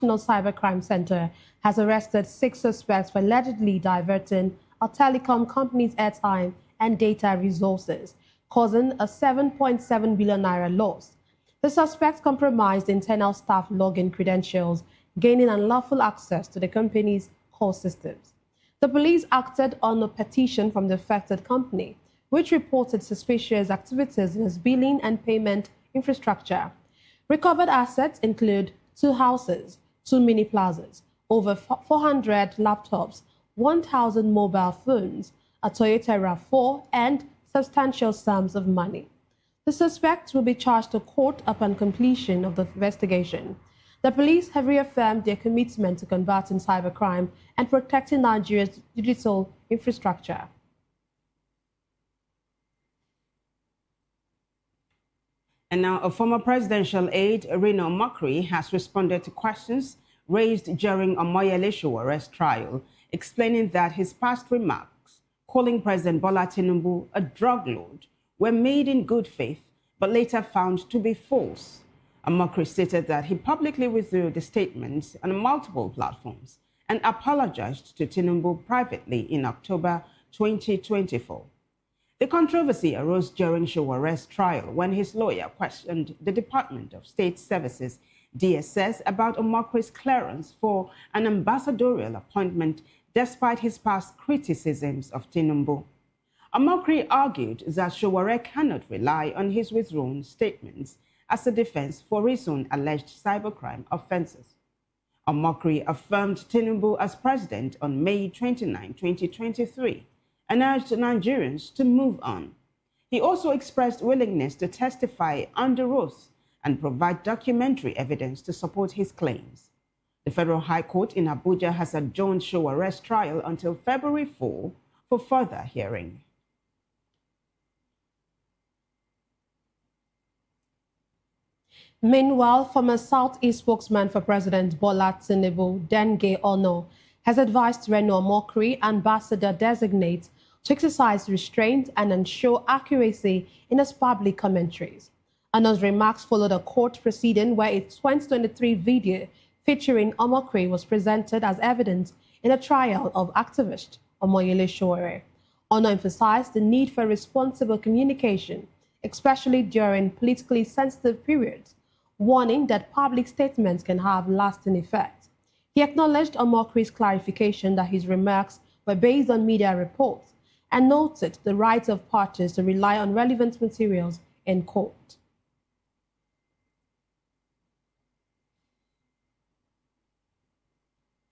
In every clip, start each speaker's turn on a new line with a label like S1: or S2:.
S1: Cybercrime Center has arrested 6 suspects for allegedly diverting a telecom company's airtime and data resources, causing a 7.7 billion naira loss. The suspects compromised internal staff login credentials, gaining unlawful access to the company's core systems. The police acted on a petition from the affected company, which reported suspicious activities in its billing and payment infrastructure. Recovered assets include 2 houses, 2 mini plazas, over 400 laptops, 1,000 mobile phones, a Toyota RAV4, and substantial sums of money. The suspects will be charged to court upon completion of the investigation. The police have reaffirmed their commitment to combating cybercrime and protecting Nigeria's digital infrastructure.
S2: And now, a former presidential aide, Reno Mokri, has responded to questions raised during Omoyele arrest trial, explaining that his past remarks, calling President Bola Tinubu a drug lord, were made in good faith, but later found to be false. Mokri stated that he publicly withdrew the statements on multiple platforms and apologized to Tinubu privately in October 2024. The controversy arose during Showare's trial when his lawyer questioned the Department of State Services, DSS, about Omokri's clearance for an ambassadorial appointment despite his past criticisms of Tinubu. Omokri argued that Showare cannot rely on his withdrawn statements as a defense for his own alleged cybercrime offenses. Omokri affirmed Tinubu as president on May 29, 2023, and urged Nigerians to move on. He also expressed willingness to testify under oath and provide documentary evidence to support his claims. The Federal High Court in Abuja has adjourned Showare's trial until February 4 for further hearing.
S1: Meanwhile, former Southeast spokesman for President Bola Tinubu, Denge Ono, has advised Reno Mokri, ambassador-designate, to exercise restraint and ensure accuracy in his public commentaries. Ono's remarks followed a court proceeding where a 2023 video featuring Omokri was presented as evidence in a trial of activist Omoyele Sowore. Ono emphasized the need for responsible communication, especially during politically sensitive periods, warning that public statements can have lasting effect. He acknowledged Omokri's clarification that his remarks were based on media reports and noted the right of parties to rely on relevant materials in court.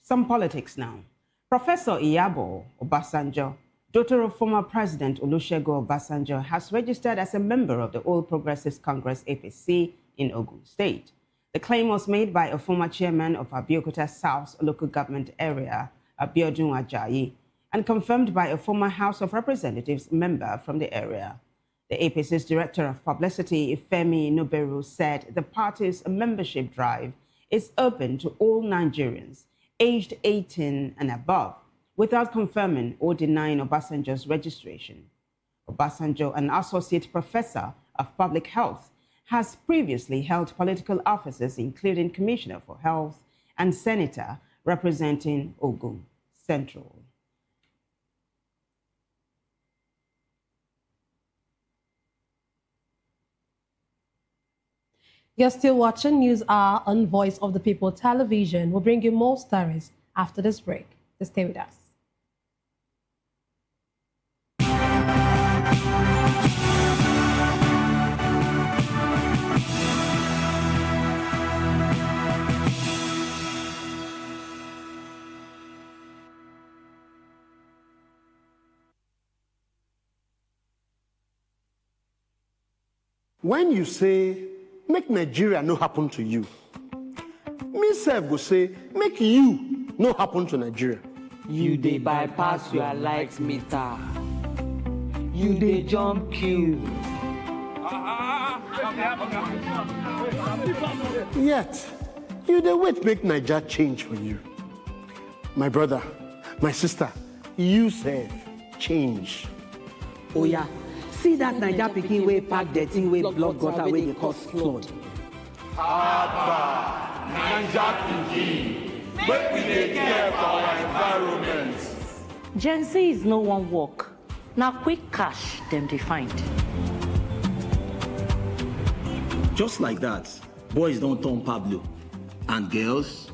S2: Some politics now. Professor Iyabo Obasanjo, daughter of former President Olusegun Obasanjo, has registered as a member of the All Progressives Congress APC in Ogun State. The claim was made by a former chairman of Abeokuta South local government area, Abiodun Ajayi, and confirmed by a former House of Representatives member from the area. The APC's Director of Publicity, Femi Noberu, said the party's membership drive is open to all Nigerians aged 18 and above, without confirming or denying Obasanjo's registration. Obasanjo, an associate professor of public health, has previously held political offices including Commissioner for Health and Senator representing Ogun Central.
S1: You're still watching News Hour on Voice of the People television. We'll bring you more stories after this break. Just stay with us.
S3: When you say, make Nigeria no happen to you, me sef go say, make you no happen to Nigeria.
S4: You dey bypass your light meter. You dey jump queue.
S3: Yet, you dey wait make Nigeria change for you. My brother, my sister, you sef change.
S4: Oh yeah. See that Naija pikin wey pack dirty wey block gutter wey dey cause flood.
S5: Naija pikin, make we dey care for our environment.
S6: Gen Z is no one work. Now quick cash them they find.
S7: Just like that, boys don't turn Pablo. And girls?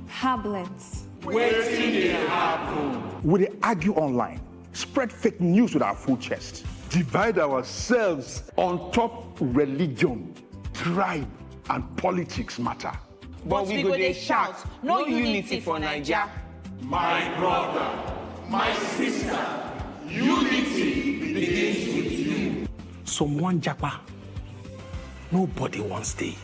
S8: Hablets.
S5: Wetin dey happen?
S9: We dey argue online, spread fake news with our full chest, divide ourselves on top religion, tribe, and politics matter.
S4: But we go dey shout, no unity for Naija.
S5: My brother, my sister, unity begins with you.
S9: Someone japa, nobody wants stay.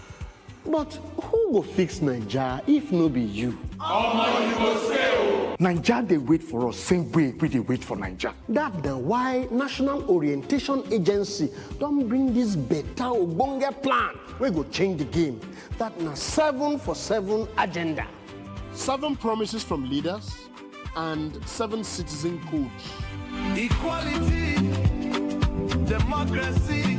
S3: But who go fix Naija if no be you?
S5: Omo, you go stay o.
S9: Naija dey wait for us same way we dey wait for Naija.
S3: That na why National Orientation Agency don bring this better ogbonge plan wey go change the game. That na 7 for 7 agenda. 7 promises from leaders and 7 citizen codes.
S5: Equality, democracy,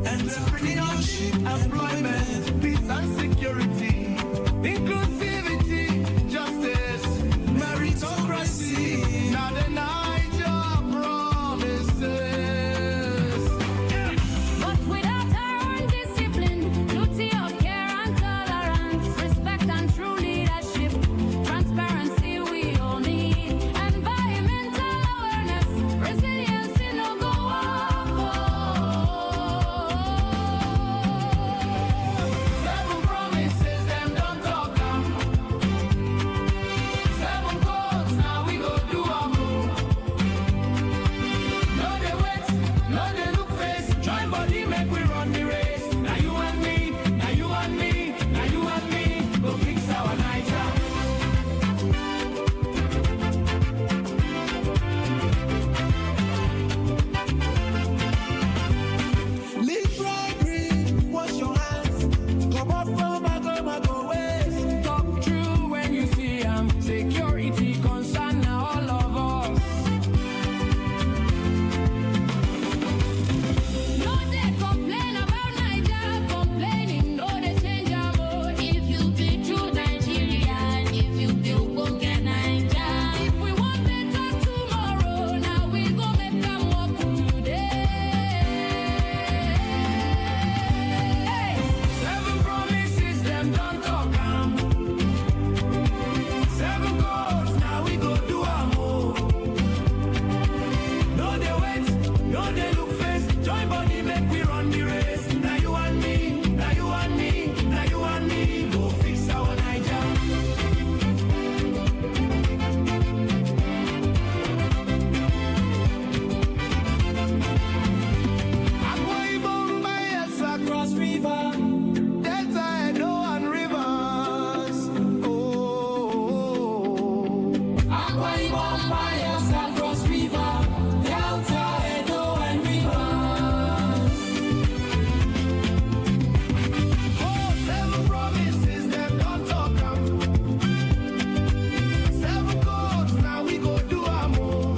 S5: entrepreneurship, employment, peace and security, inclusivity, justice, meritocracy. Now the Naija promises.
S10: But without our own discipline, duty of care and tolerance, respect and true leadership, transparency we all need, environmental awareness, resilience in no go walk. 7 promises, them don't talk am. 7 goals, now we go do am. No dey wait, no dey look face, join body make we run the race. Now you and me, now you and me, now you and me, go fix our Naija.
S5: Leave bribery, wash your hands. Come up from my ways.
S10: Talk true when you see am. Security concern na all of us. No dey complain about Naija, complaining no dey change am o. If you be true Nigerian, if you be ogbonge Naija. If we want better tomorrow, now we go make am work today. 7 promises, them don't talk am. 7 goals, now we go do am o. No dey wait, no dey look face, join body make we run the race. Now you and me, now you and me, now you and me, go fix our Naija. Akwa Ibom, Bayelsa, Cross River, Delta, Edo, and Rivers. Oh. Akwa Ibom, Bayelsa, Cross River, Delta, Edo, and Rivers. Oh, 7 promises, them don't talk am. 7 goals, now we go do am o.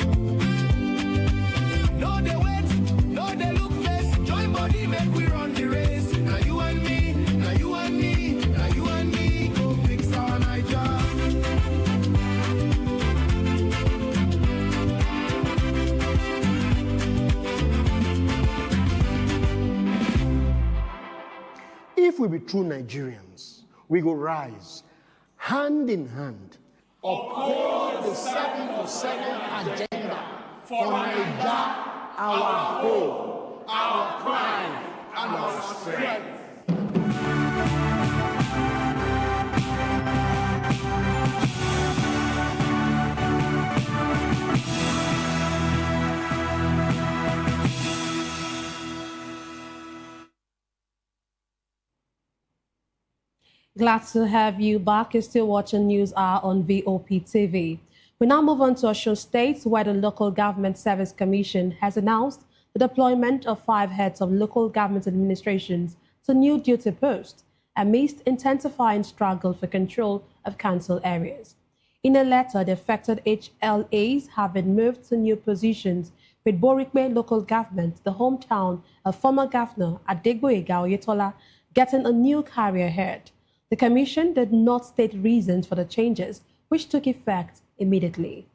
S10: No dey wait, no dey look face, join body make we run the race. Now you and me, now you and me, now you and me, go fix our Naija.
S3: If we be true Nigerians, we go rise hand in hand. Uphold the 7 for 7 agenda for Naija, our hope, our pride, and our strength.
S1: Glad to have you back. You're still watching News Hour on VOP TV. We now move on to Osun State, where the Local Government Service Commission has announced the deployment of 5 heads of local government administrations to new duty posts amidst intensifying struggle for control of council areas. In a letter, the affected HLAs have been moved to new positions, with Borikpe local government, the hometown of former governor Adegboyega Oyetola, getting a new career head. The Commission did not state reasons for the changes, which took effect immediately.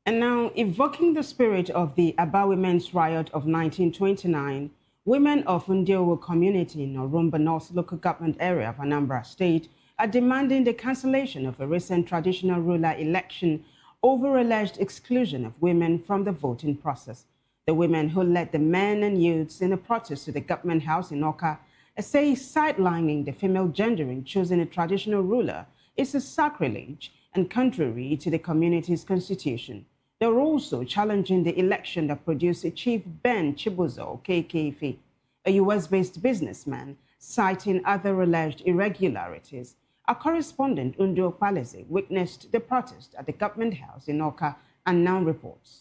S2: And now, evoking the spirit of the Aba Women's Riot of 1929, women of Ndiowo community in Orumba North local government area of Anambra State are demanding the cancellation of a recent traditional ruler election over alleged exclusion of women from the voting process. The women who led the men and youths in a protest to the government house in Oka say sidelining the female gender in choosing a traditional ruler is a sacrilege and contrary to the community's constitution. They were also challenging the election that produced Chief Ben Chibuzo KKF, a US-based businessman, citing other alleged irregularities. Our correspondent, Undo Palese, witnessed the protest at the government house in Oka and now reports.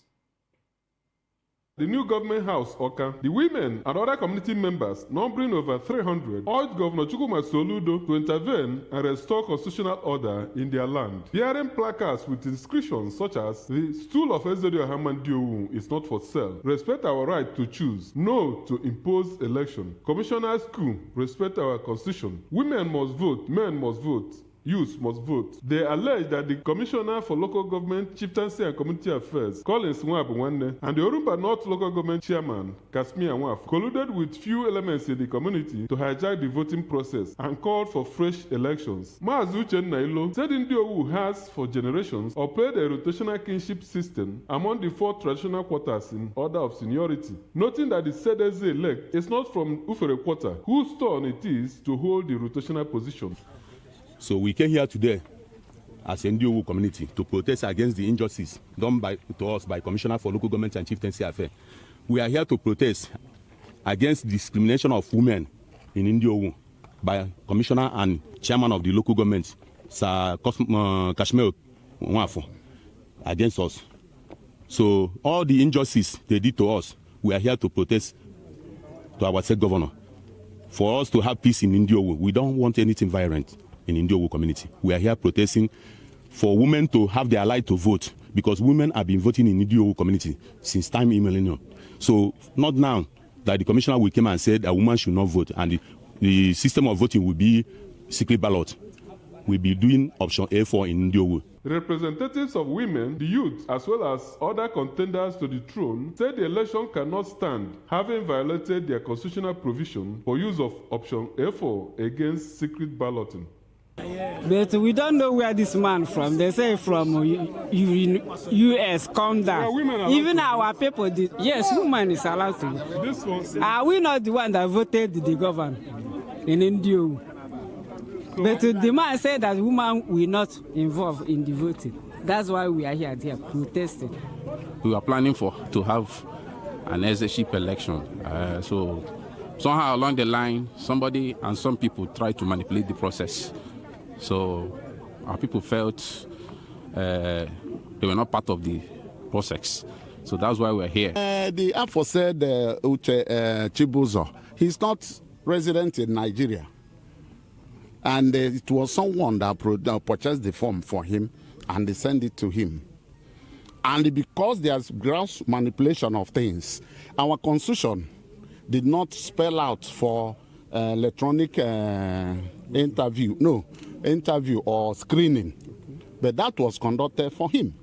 S11: The new government house, Oka, the women and other community members, numbering over 300, urged Governor Chukwuma Soludo to intervene and restore constitutional order in their land. Bearing placards with inscriptions such as, "The stool of Ezedio Hamandiowu is not for sale. Respect our right to choose. No to impose election. Commissioners coup. Respect our constitution. Women must vote. Men must vote. Youth must vote." They allege that the Commissioner for Local Government, Chieftaincy and Community Affairs, Collins Nwabuwanne, and the Orumba North Local Government Chairman, Kasmi Anwaf, colluded with few elements in the community to hijack the voting process and called for fresh elections. Maazi Uchenna Ilo said Ndiowu has, for generations, operated a rotational kinship system among the 4 traditional quarters in order of seniority, noting that the Sedeze elect is not from Ufere quarter, whose turn it is to hold the rotational position.
S12: So we came here today as a Ndiowu community to protest against the injustice done to us by Commissioner for Local Government and Chieftaincy Affairs. We are here to protest against discrimination of women in Ndiowu by Commissioner and Chairman of the Local Government, Sir Kashmir Nwafo, against us. So all the injustice they did to us, we are here to protest to our state governor. For us to have peace in Ndiowu, we don't want anything violent in Ndiowu community. We are here protesting for women to have their right to vote, because women have been voting in Ndiowu community since time immemorial. So not now that the commissioner will come and said a woman should not vote and the system of voting will be secret ballot. We'll be doing option A4 in Ndiowu.
S11: Representatives of women, the youth, as well as other contenders to the throne, said the election cannot stand, having violated their constitutional provision for use of option A4 against secret balloting.
S13: But we don't know where this man from. They say from US, come down.
S11: Yeah,
S13: even our people did. Yes, woman is allowed to.
S11: This one
S13: Are we not the one that voted the governor in Ndiowu? But the man said that women will not involve in the voting. That's why we are here protesting.
S14: We are planning to have an executive election. So somehow along the line, somebody and some people tried to manipulate the process. So our people felt they were not part of the process. So that's why we're here.
S15: The aforesaid Uche Chibuzo, he's not resident in Nigeria. And it was someone that purchased the form for him and they sent it to him. And because there's gross manipulation of things, our constitution did not spell out for electronic interview or screening, but that was conducted for him.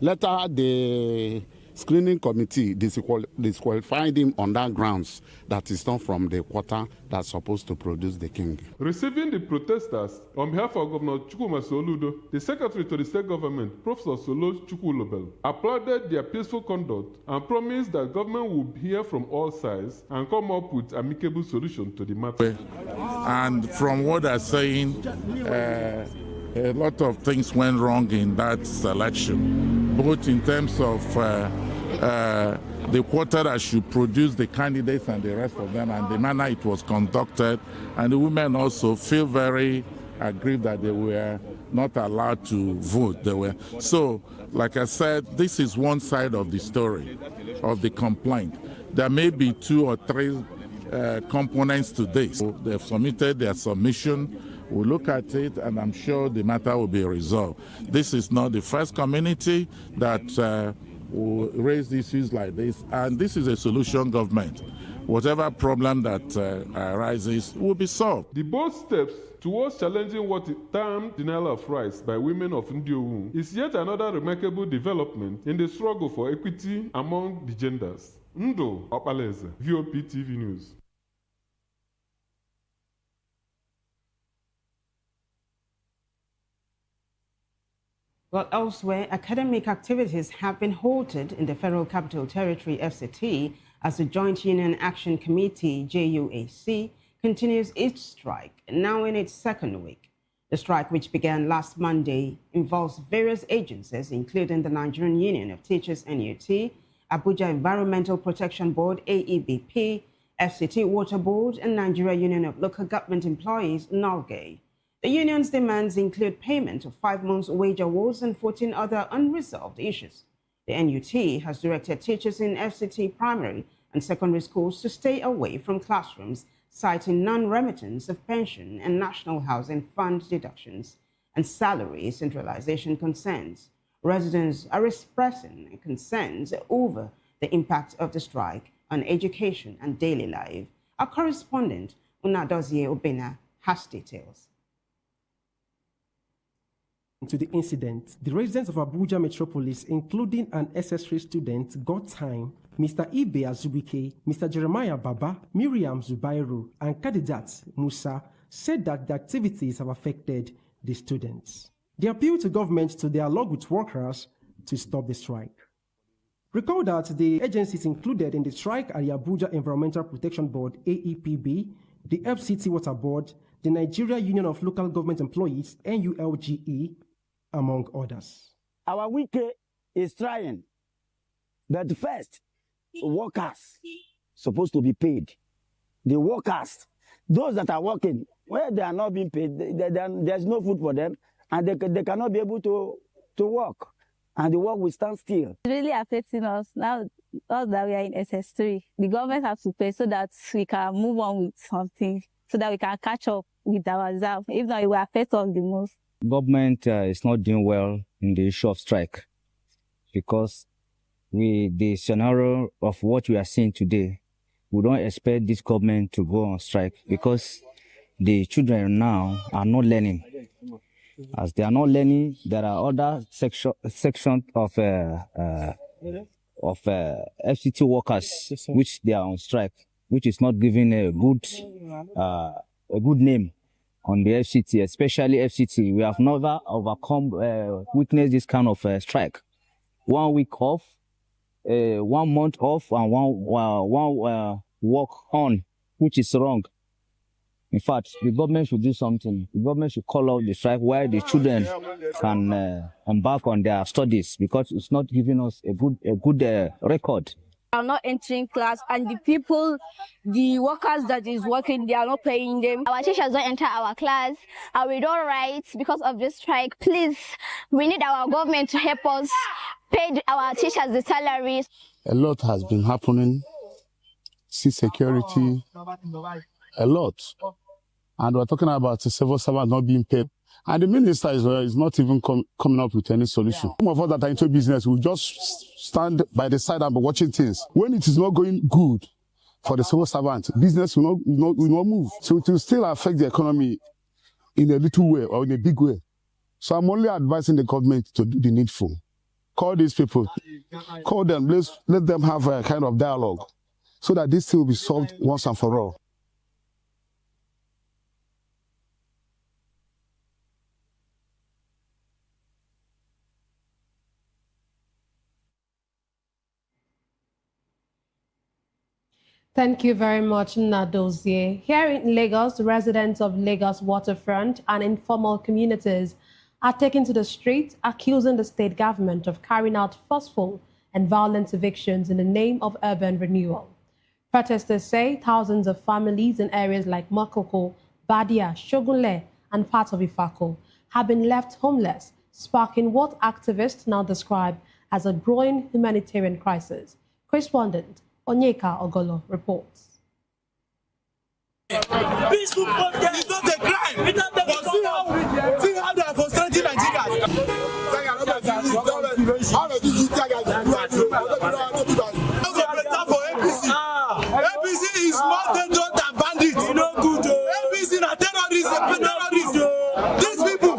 S15: Later, the screening committee disqualified him on that grounds that is not from the quarter that's supposed to produce the king.
S11: Receiving the protesters, on behalf of Governor Chukwuma Soludo, the Secretary to the State Government, Professor Solo Chukwulobel, applauded their peaceful conduct and promised that government would hear from all sides and come up with amicable solution to the matter.
S16: And from what they're saying, a lot of things went wrong in that selection, both in terms of the quarter that should produce the candidates and the rest of them, and the manner it was conducted. And the women also feel very aggrieved that they were not allowed to vote. So, like I said, this is one side of the story, of the complaint. There may be 2 or 3 components to this. So they've submitted their submission. We'll look at it, and I'm sure the matter will be resolved. This is not the first community that will raise issues like this, and this is a solution government. whatever problem that arises will be solved.
S11: The bold steps towards challenging what it termed denial of rights by women of Ndiowu is yet another remarkable development in the struggle for equity among the genders. Ndo Opaleze, VOP TV News.
S2: Well, elsewhere, academic activities have been halted in the Federal Capital Territory, FCT, as the Joint Union Action Committee, JUAC, continues its strike, now in its second week. The strike, which began last Monday, involves various agencies, including the Nigerian Union of Teachers, NUT, Abuja Environmental Protection Board, AEBP, FCT Water Board, and Nigeria Union of Local Government Employees, NALGE. The union's demands include payment of 5 months' wage awards and 14 other unresolved issues. The NUT has directed teachers in FCT primary and secondary schools to stay away from classrooms, citing non-remittance of pension and National Housing Fund deductions and salary centralization concerns. Residents are expressing concerns over the impact of the strike on education and daily life. Our correspondent, Unadozie Obena, has details.
S17: To the incident, the residents of Abuja Metropolis, including an SS3 student, got time, Mr. Ibe Azubike, Mr. Jeremiah Baba, Miriam Zubairu, and Kadidat Musa said that the activities have affected the students. They appealed to government to dialogue with workers to stop the strike. Recall that the agencies included in the strike are the Abuja Environmental Protection Board, AEPB, the FCT Water Board, the Nigeria Union of Local Government Employees, NULGE, among others.
S18: Our wiki is trying, but first, workers supposed to be paid. The workers, those that are working, where they are not being paid, there's no food for them, and they cannot be able to work, and the work will stand still.
S19: It's really affecting us now that we are in SS3. The government has to pay so that we can move on with something, so that we can catch up with our reserve. If not, it will affect us the most.
S20: Government is not doing well in the issue of strike, because with the scenario of what we are seeing today, we don't expect this government to go on strike, because the children now are not learning. As they are not learning, there are other sections of FCT workers which they are on strike, which is not giving a good name on the FCT, especially FCT. We have never witnessed this kind of strike. 1 week off, 1 month off, and one work on, which is wrong. In fact, the government should do something. The government should call out the strike where the children can embark on their studies, because it's not giving us a good record.
S19: Are not entering class, and the workers that is working, they are not paying them.
S21: Our teachers don't enter our class, and we don't write because of this strike. Please, we need our government to help us pay our teachers the salaries.
S9: A lot has been happening. See security, a lot. And we're talking about the civil servant not being paid. And the minister is not even coming up with any solution. Some of us that are into business will just stand by the side and be watching things. When it is not going good for the civil servant, business will not move. So it will still affect the economy in a little way or in a big way. So I'm only advising the government to do the needful. Call these people, call them, let them have a kind of dialogue so that this thing will be solved once and for all.
S1: Thank you very much, Nadozie. Here in Lagos, residents of Lagos waterfront and informal communities are taken to the streets, accusing the state government of carrying out forceful and violent evictions in the name of urban renewal. Protesters say thousands of families in areas like Makoko, Badia, Shogunle, and parts of Ifako have been left homeless, sparking what activists now describe as a growing humanitarian crisis. Correspondent Onyeka Ogolo reports.
S5: Peaceful protest is not a crime. But see how they are frustrating Nigerians. APC These people.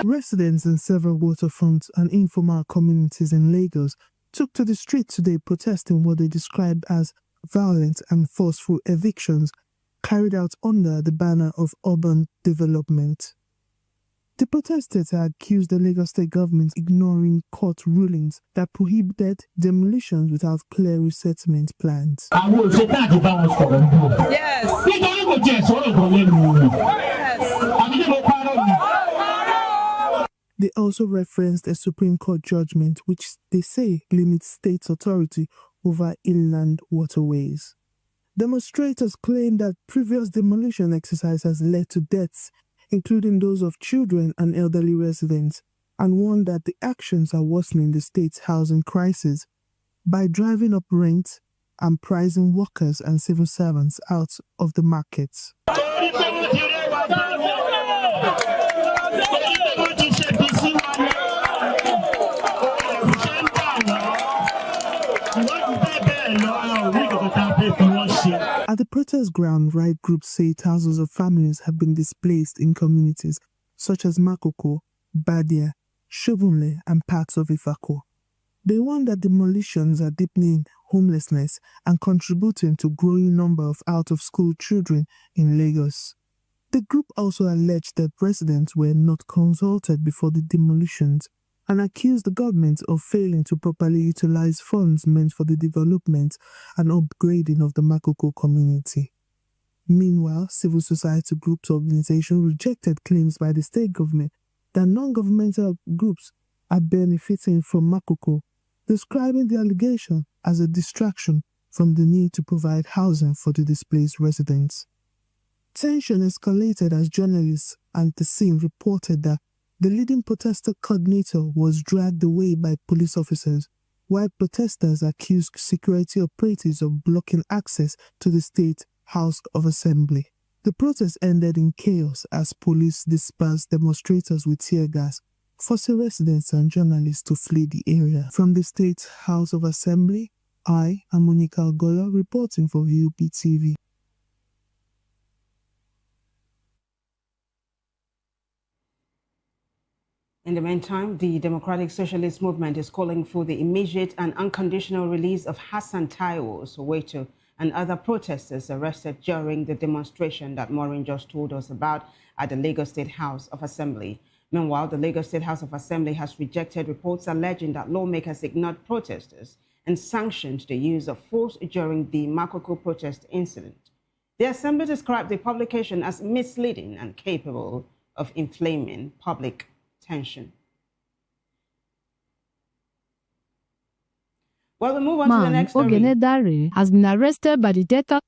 S6: Residents in several waterfronts and informal communities in Lagos took to the street today protesting what they described as violent and forceful evictions carried out under the banner of urban development. The protesters accused the Lagos state government of ignoring court rulings that prohibited demolitions without clear resettlement plans. They also referenced a Supreme Court judgment which they say limits states' authority over inland waterways. Demonstrators claim that previous demolition exercise has led to deaths, including those of children and elderly residents, and warned that the actions are worsening the state's housing crisis by driving up rent and pricing workers and civil servants out of the markets. At the protest ground, right groups say thousands of families have been displaced in communities such as Makoko, Badia, Shobunle, and parts of Ifako. They warn that demolitions are deepening homelessness and contributing to growing number of out-of-school children in Lagos. The group also alleged that residents were not consulted before the demolitions and accused the government of failing to properly utilize funds meant for the development and upgrading of the Makoko community. Meanwhile, civil society groups organizations rejected claims by the state government that non-governmental groups are benefiting from Makoko, describing the allegation as a distraction from the need to provide housing for the displaced residents. Tension escalated as journalists at the scene reported that the leading protester coordinator was dragged away by police officers, while protesters accused security operatives of blocking access to the State House of Assembly. The protest ended in chaos as police dispersed demonstrators with tear gas, forcing residents and journalists to flee the area. From the State House of Assembly, I am Monica Ogola reporting for VUP TV.
S2: In the meantime, the Democratic Socialist Movement is calling for the immediate and unconditional release of Hassan Taiwo Soweto and other protesters arrested during the demonstration that Maureen just told us about at the Lagos State House of Assembly. Meanwhile, the Lagos State House of Assembly has rejected reports alleging that lawmakers ignored protesters and sanctioned the use of force during the Makoko protest incident. The Assembly described the publication as misleading and capable of inflaming public tension. Well, we move on to the next story.
S22: Ogenedare has been arrested by the Delta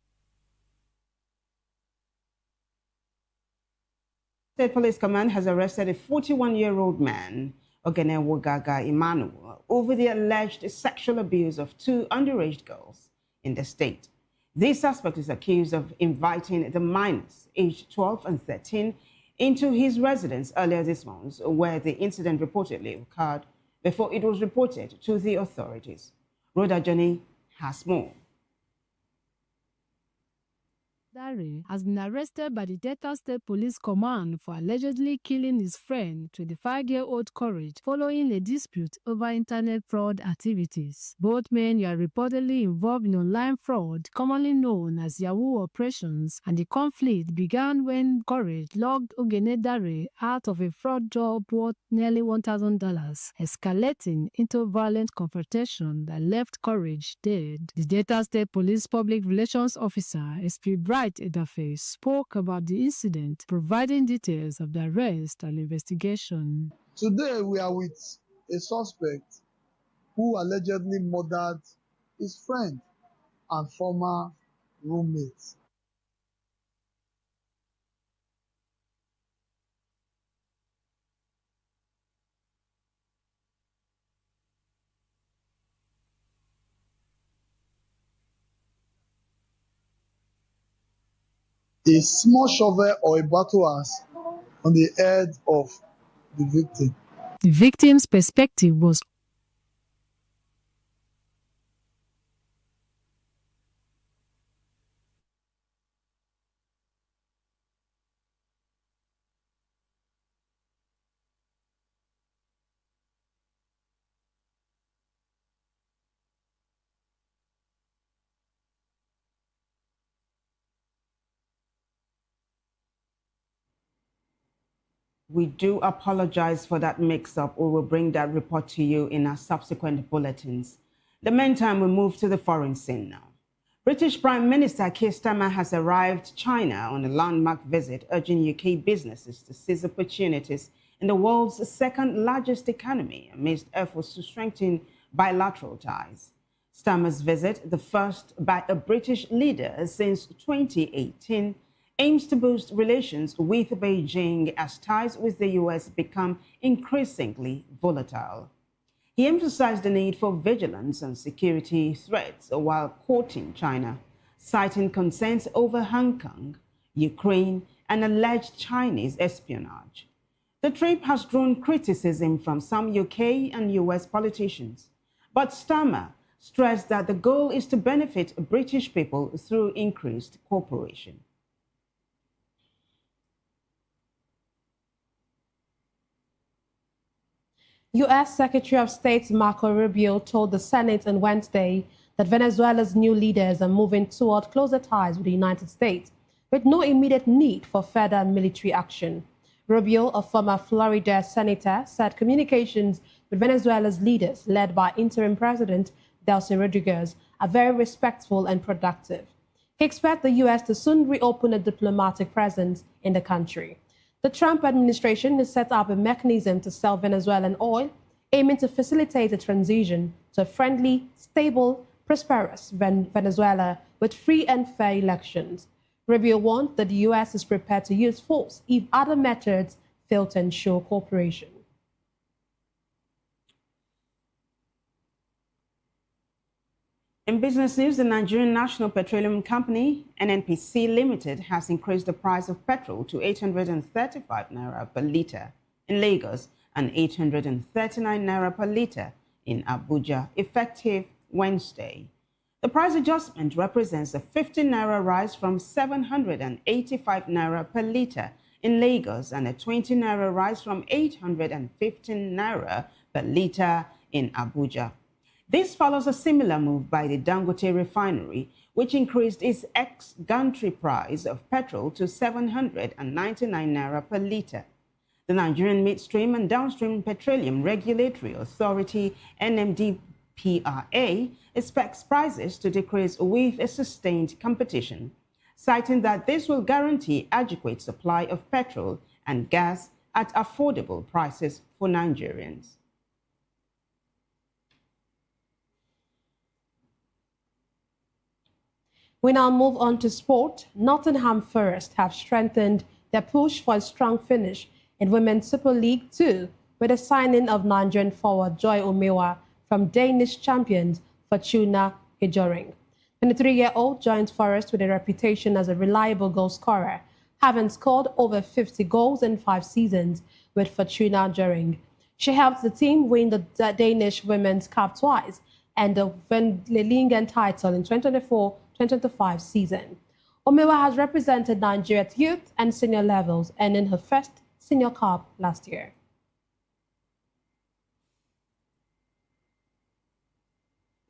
S2: State Police Command has arrested a 41-year-old man, Ogenewogaga Emmanuel, over the alleged sexual abuse of two underage girls in the state. This suspect is accused of inviting the minors, aged 12 and 13, into his residence earlier this month, where the incident reportedly occurred before it was reported to the authorities. Rhoda Johnny has more.
S22: Dare has been arrested by the Delta State Police Command for allegedly killing his friend, 25-year-old Courage, following a dispute over internet fraud activities. Both men were reportedly involved in online fraud, commonly known as Yahoo operations, and the conflict began when Courage logged Ogenedare out of a fraud job worth nearly $1,000, escalating into violent confrontation that left Courage dead. The Delta State Police Public Relations Officer, SP Bright Edafe, spoke about the incident, providing details of the arrest and investigation.
S23: Today we are with a suspect who allegedly murdered his friend and former roommate. A small shovel or a battle axe on the head of the victim.
S22: The victim's perspective was
S2: We do apologize for that mix-up. We will bring that report to you in our subsequent bulletins. In the meantime, we move to the foreign scene now. British Prime Minister Keir Starmer has arrived China on a landmark visit, urging UK businesses to seize opportunities in the world's second largest economy amidst efforts to strengthen bilateral ties. Starmer's visit, the first by a British leader since 2018, aims to boost relations with Beijing as ties with the US become increasingly volatile. He emphasized the need for vigilance and security threats while courting China, citing concerns over Hong Kong, Ukraine, and alleged Chinese espionage. The trip has drawn criticism from some UK and US politicians, but Starmer stressed that the goal is to benefit British people through increased cooperation.
S1: U.S. Secretary of State Marco Rubio told the Senate on Wednesday that Venezuela's new leaders are moving toward closer ties with the United States, with no immediate need for further military action. Rubio, a former Florida senator, said communications with Venezuela's leaders, led by interim President Delcy Rodriguez, are very respectful and productive. He expects the U.S. to soon reopen a diplomatic presence in the country. The Trump administration has set up a mechanism to sell Venezuelan oil, aiming to facilitate a transition to a friendly, stable, prosperous Venezuela with free and fair elections. Rubio warned that the U.S. is prepared to use force if other methods fail to ensure cooperation.
S2: In business news, the Nigerian National Petroleum Company, NNPC Limited, has increased the price of petrol to 835 naira per litre in Lagos and 839 naira per litre in Abuja, effective Wednesday. The price adjustment represents a 50 naira rise from 785 naira per litre in Lagos and a 20 naira rise from 815 naira per litre in Abuja. This follows a similar move by the Dangote refinery, which increased its ex-gantry price of petrol to 799 naira per litre. The Nigerian Midstream and Downstream Petroleum Regulatory Authority, NMDPRA, expects prices to decrease with a sustained competition, citing that this will guarantee adequate supply of petrol and gas at affordable prices for Nigerians.
S1: We now move on to sport. Nottingham Forest have strengthened their push for a strong finish in Women's Super League 2 with the signing of Nigerian forward Joy Omewa from Danish champions Fortuna Hijoring. The 23-year-old joined Forest with a reputation as a reliable goal scorer, having scored over 50 goals in 5 seasons with Fortuna Hijoring. She helped the team win the Danish Women's Cup twice and the Ligaen title in 2024-2025 season. Omewa has represented Nigeria at youth and senior levels, earning her first senior cup last year.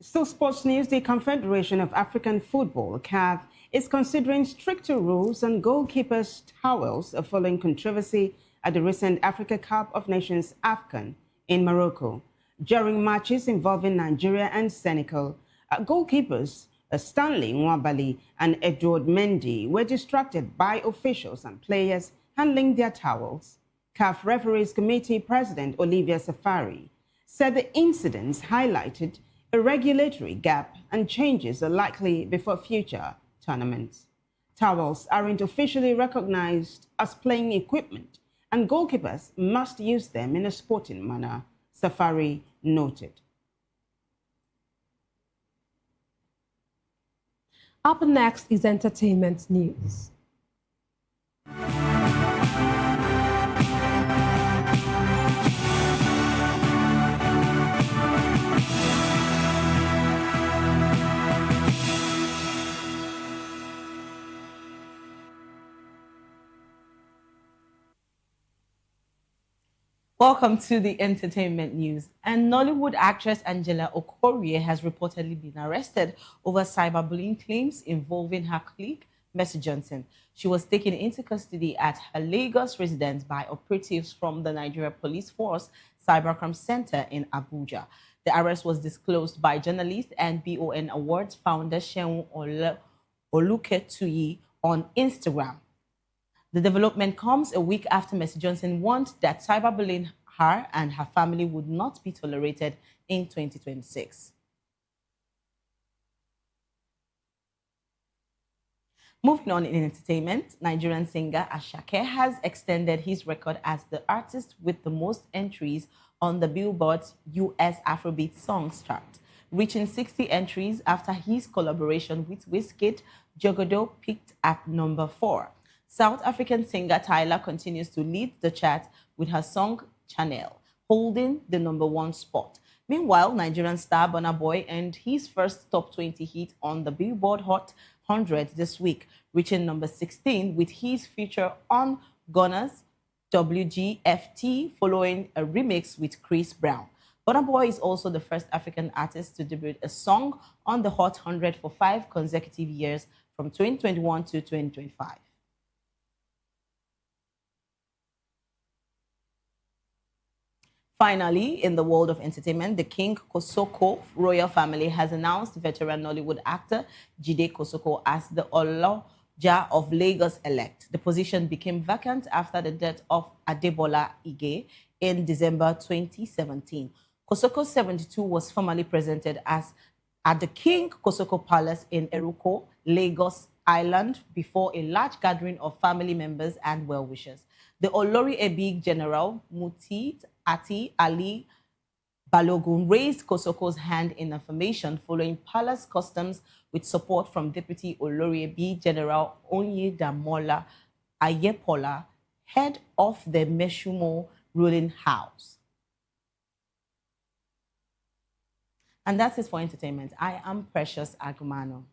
S2: Still sports news, the Confederation of African Football, CAF, is considering stricter rules on goalkeepers' towels following controversy at the recent Africa Cup of Nations AFCON in Morocco. During matches involving Nigeria and Senegal, goalkeepers Stanley Nwabali and Edward Mendy were distracted by officials and players handling their towels. CAF Referees Committee President Olivia Safari said the incidents highlighted a regulatory gap and changes are likely before future tournaments. Towels aren't officially recognized as playing equipment, and goalkeepers must use them in a sporting manner, Safari noted.
S1: Up next is entertainment news.
S4: Welcome to the entertainment news. And Nollywood actress Angela Okorie has reportedly been arrested over cyberbullying claims involving her colleague, Mercy Johnson. She was taken into custody at her Lagos residence by operatives from the Nigeria Police Force Cybercrime Center in Abuja. The arrest was disclosed by journalist and BON Awards founder Seun Oluketuyi on Instagram. The development comes a week after Mercy Johnson warned that cyberbullying her and her family would not be tolerated in 2026. Moving on in entertainment, Nigerian singer Asake has extended his record as the artist with the most entries on the Billboard US Afrobeat Songs chart, reaching 60 entries after his collaboration with Wizkid. Jogodo peaked at number 4. South African singer Tyler continues to lead the chart with her song Channel, holding the number 1 spot. Meanwhile, Nigerian star Burna Boy earned his first top 20 hit on the Billboard Hot 100 this week, reaching number 16 with his feature on Gunna's WGFT following a remix with Chris Brown. Burna Boy is also the first African artist to debut a song on the Hot 100 for 5 consecutive years from 2021 to 2025. Finally, in the world of entertainment, the King Kosoko royal family has announced veteran Nollywood actor Jide Kosoko as the Oloja of Lagos elect. The position became vacant after the death of Adebola Ige in December 2017. Kosoko 72 was formally presented at the King Kosoko Palace in Eruko, Lagos Island, before a large gathering of family members and well-wishers. The Olori Ebig General Mutit Ati Ali Balogun raised Kosoko's hand in affirmation following palace customs with support from Deputy Olori Ebig General Onyedamola Ayepola, head of the Meshumo ruling house. And that's it for entertainment. I am Precious Agumano.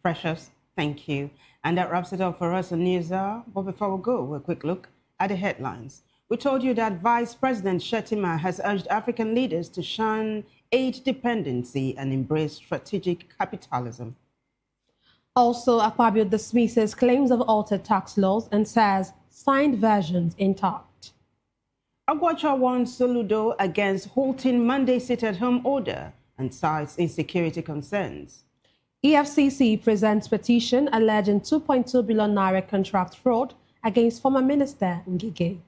S2: Precious, thank you. And that wraps it up for us on News Hour. But before we go, a quick look at the headlines. We told you that Vice President Shettima has urged African leaders to shun aid dependency and embrace strategic capitalism.
S1: Also, Akpabio dismisses claims of altered tax laws and says signed versions intact.
S2: Agwacha warns Soludo against halting Monday sit-at-home order and cites insecurity concerns.
S1: EFCC presents petition alleging 2.2 billion naira contract fraud against former Minister Ngige.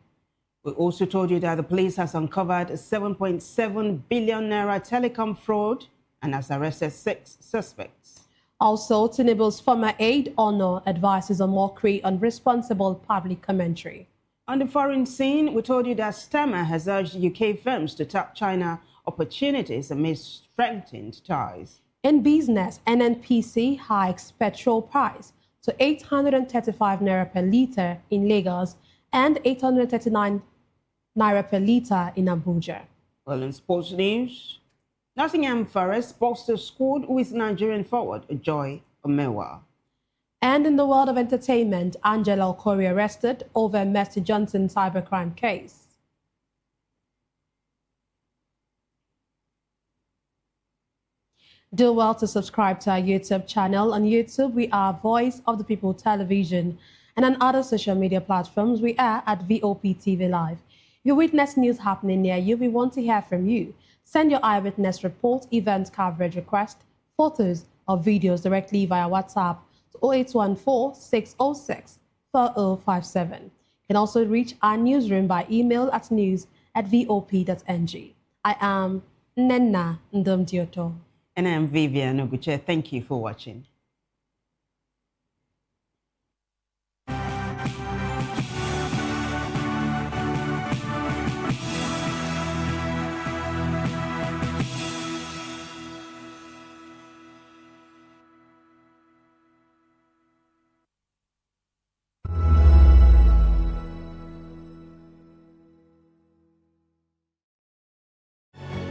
S2: We also told you that the police has uncovered a 7.7 billion naira telecom fraud and has arrested 6 suspects.
S1: Also, Tinubu's former aide Honor advises on mockery on responsible public commentary.
S2: On the foreign scene, we told you that Stammer has urged UK firms to tap China opportunities amidst strengthened ties.
S1: In business, NNPC hikes petrol price to 835 naira per litre in Lagos and 839 naira per litre in Abuja.
S2: Well, in sports news, Nottingham Forest boxers scored with Nigerian forward Joy Omewa.
S1: And in the world of entertainment, Angela Okori arrested over Mercy Johnson cybercrime case. Do well to subscribe to our YouTube channel. On YouTube, we are Voice of the People Television. And on other social media platforms, we are at VOP TV Live. If you witness news happening near you, we want to hear from you. Send your eyewitness report, event coverage request, photos or videos directly via WhatsApp to 0814-606-4057. You can also reach our newsroom by email at news@vop.ng. I am Nenna Ndomdioto.
S2: And I am Vivian Oguche. Thank you for watching.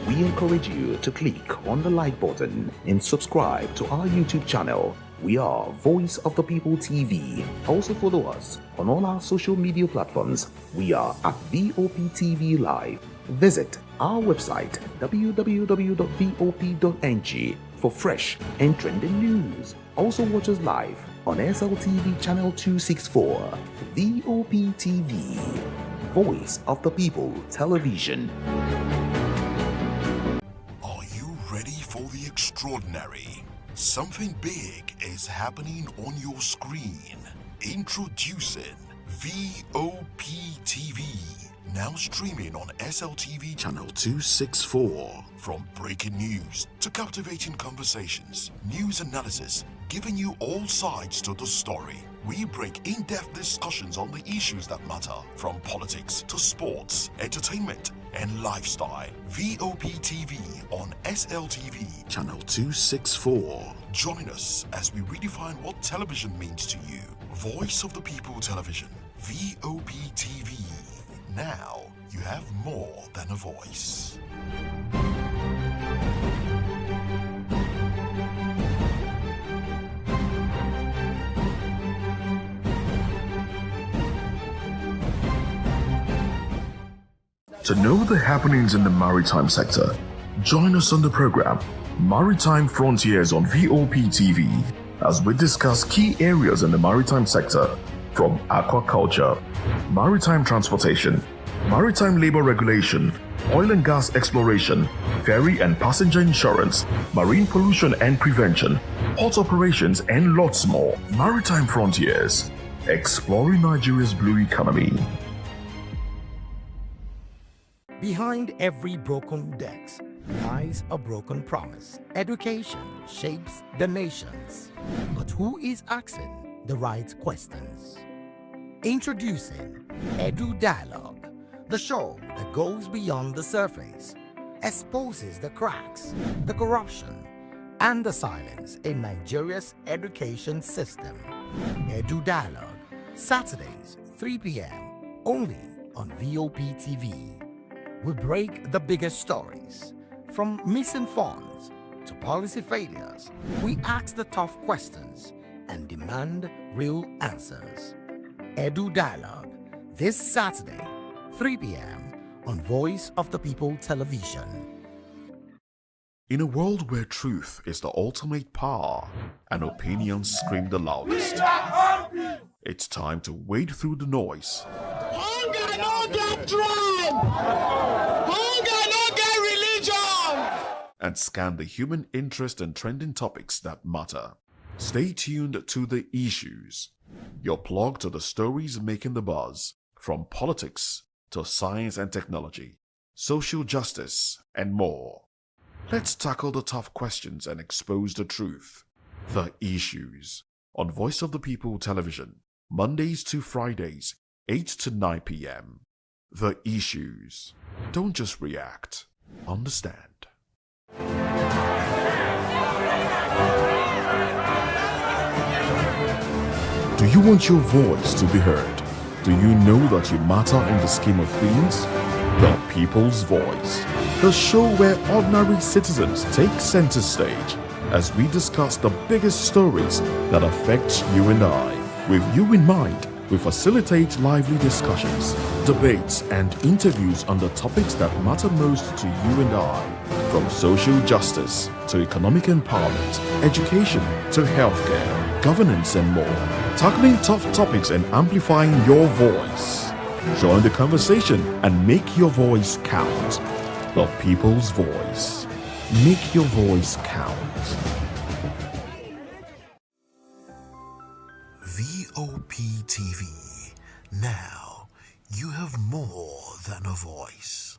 S7: We encourage you to click on the like button and subscribe to our YouTube channel We are Voice of the People TV. Also follow us on all our social media platforms. We are at VOP TV Live. Visit our website www.vop.ng for fresh and trending news. Also watch us live on SLTV channel 264. VOP TV, Voice of the People Television.
S8: Are you ready for the extraordinary? Something big is happening on your screen. Introducing VOP TV. Now streaming on SLTV channel 264. From breaking news to captivating conversations, news analysis, giving you all sides to the story. We break in-depth discussions on the issues that matter, from politics to sports, entertainment, and lifestyle. VOP TV on SLTV channel 264. Join us as we redefine what television means to you. Voice of the People Television, VOP TV. Now you have more than a voice.
S10: To know the happenings in the maritime sector, join us on the program Maritime Frontiers on VOP TV as we discuss key areas in the maritime sector, from aquaculture, maritime transportation, maritime labor regulation, oil and gas exploration, ferry and passenger insurance, marine pollution and prevention, port operations, and lots more. Maritime Frontiers, exploring Nigeria's blue economy.
S24: Behind every broken desk lies a broken promise. Education shapes the nations. But who is asking the right questions? Introducing Edu Dialogue, the show that goes beyond the surface, exposes the cracks, the corruption, and the silence in Nigeria's education system. Edu Dialogue, Saturdays, 3 p.m., only on VOP TV. We break the biggest stories, from missing funds to policy failures. We ask the tough questions and demand real answers. Edu Dialogue, this Saturday, 3 p.m. on Voice of the People Television.
S10: In a world where truth is the ultimate power and opinions scream the loudest, it's time to wade through the noise.
S5: Hunger no get tribe! Hunger no get religion!
S10: And scan the human interest and trending topics that matter. Stay tuned to The Issues, your plug to the stories making the buzz, from politics to science and technology, social justice, and more. Let's tackle the tough questions and expose the truth. The Issues, on Voice of the People Television, Mondays to Fridays, 8 to 9 p.m. The Issues. Don't just react, understand. Do you want your voice to be heard? Do you know that you matter in the scheme of things? The People's Voice, the show where ordinary citizens take center stage as we discuss the biggest stories that affect you and I. With you in mind, we facilitate lively discussions, debates, and interviews on the topics that matter most to you and I, from social justice to economic empowerment, education to healthcare, governance, and more, tackling tough topics and amplifying your voice. Join the conversation and make your voice count. The People's Voice. Make your voice count.
S8: VOP TV. Now you have more than a voice.